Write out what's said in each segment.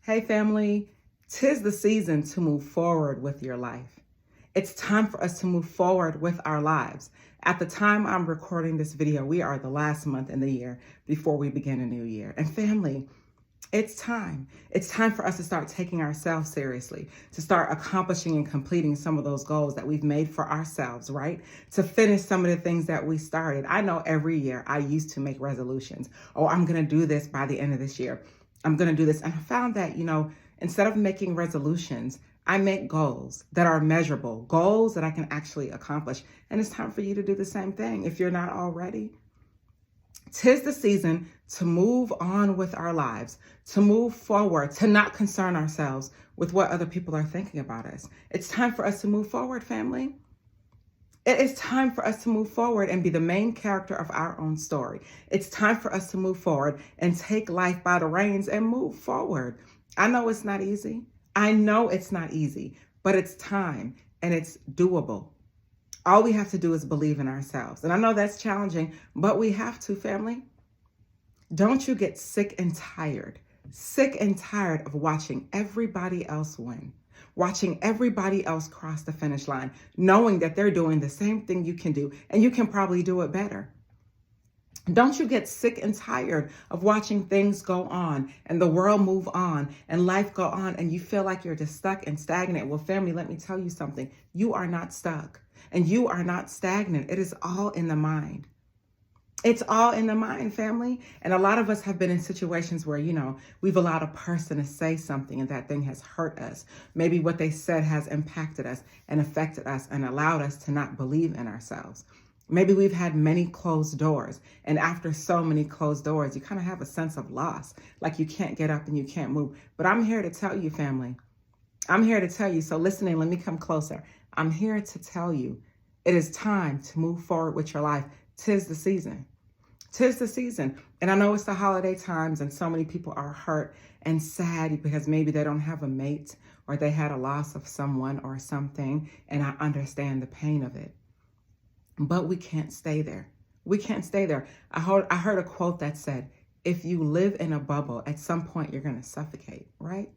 Hey family, 'tis the season to move forward with your life. It's time for us to move forward with our lives. At the time I'm recording this video, we are the last month in the year before we begin a new year. And family, it's time. It's time for us to start taking ourselves seriously, to start accomplishing and completing some of those goals that we've made for ourselves, right? To finish some of the things that we started. I know every year I used to make resolutions. Oh, I'm going to do this by the end of this year. I'm going to do this. And I found that, instead of making resolutions, I make goals that are measurable, goals that I can actually accomplish. And it's time for you to do the same thing if you're not already. 'Tis the season to move on with our lives, to move forward, to not concern ourselves with what other people are thinking about us. It's time for us to move forward, family. It is time for us to move forward and be the main character of our own story. It's time for us to move forward and take life by the reins and move forward. I know it's not easy. But it's time and it's doable. All we have to do is believe in ourselves. And I know that's challenging, but we have to, family. Don't you get sick and tired of watching everybody else win, watching everybody else cross the finish line, knowing that they're doing the same thing you can do, and you can probably do it better. Don't you get sick and tired of watching things go on and the world move on and life go on and you feel like you're just stuck and stagnant? Well, family, let me tell you something. You are not stuck and you are not stagnant. It is all in the mind. It's all in the mind, family. And a lot of us have been in situations where, we've allowed a person to say something and that thing has hurt us. Maybe what they said has impacted us and affected us and allowed us to not believe in ourselves. Maybe we've had many closed doors, and after so many closed doors, you kind of have a sense of loss, like you can't get up and you can't move. But I'm here to tell you, family. I'm here to tell you. So listening, let me come closer. I'm here to tell you it is time to move forward with your life. 'Tis the season. 'Tis the season. And I know it's the holiday times and so many people are hurt and sad because maybe they don't have a mate or they had a loss of someone or something. And I understand the pain of it. But we can't stay there. We can't stay there. I heard a quote that said, if you live in a bubble, at some point you're going to suffocate, right?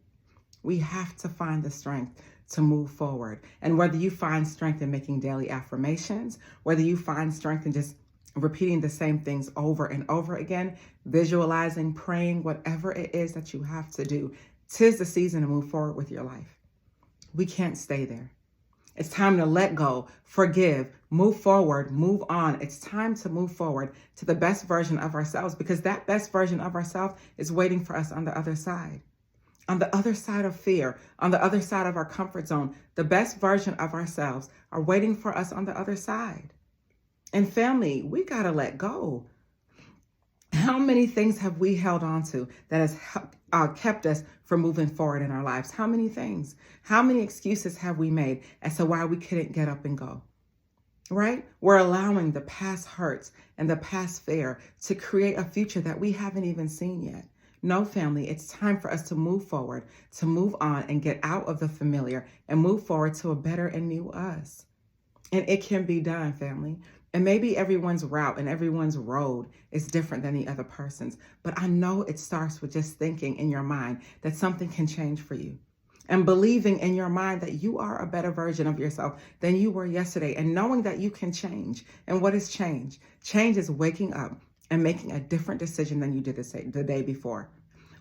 We have to find the strength to move forward. And whether you find strength in making daily affirmations, whether you find strength in just repeating the same things over and over again, visualizing, praying, whatever it is that you have to do, 'tis the season to move forward with your life. We can't stay there. It's time to let go, forgive, move forward, move on. It's time to move forward to the best version of ourselves because that best version of ourselves is waiting for us on the other side. On the other side of fear, on the other side of our comfort zone, the best version of ourselves are waiting for us on the other side. And family, we got to let go. How many things have we held on to that has kept us from moving forward in our lives? How many things? How many excuses have we made as to why we couldn't get up and go? Right? We're allowing the past hurts and the past fear to create a future that we haven't even seen yet. No, family, it's time for us to move forward, to move on and get out of the familiar and move forward to a better and new us. And it can be done, family. And maybe everyone's route and everyone's road is different than the other person's. But I know it starts with just thinking in your mind that something can change for you. And believing in your mind that you are a better version of yourself than you were yesterday. And knowing that you can change. And what is change? Change is waking up and making a different decision than you did the day before.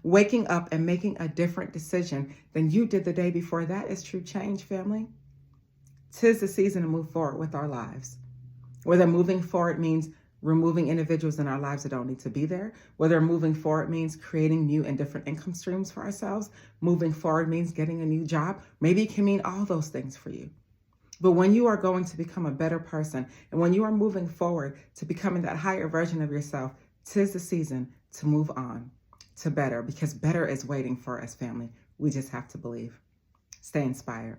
Waking up and making a different decision than you did the day before. That is true change, family. 'Tis the season to move forward with our lives. Whether moving forward means removing individuals in our lives that don't need to be there, whether moving forward means creating new and different income streams for ourselves, moving forward means getting a new job. Maybe it can mean all those things for you. But when you are going to become a better person and when you are moving forward to becoming that higher version of yourself, 'tis the season to move on to better because better is waiting for us, family. We just have to believe. Stay inspired.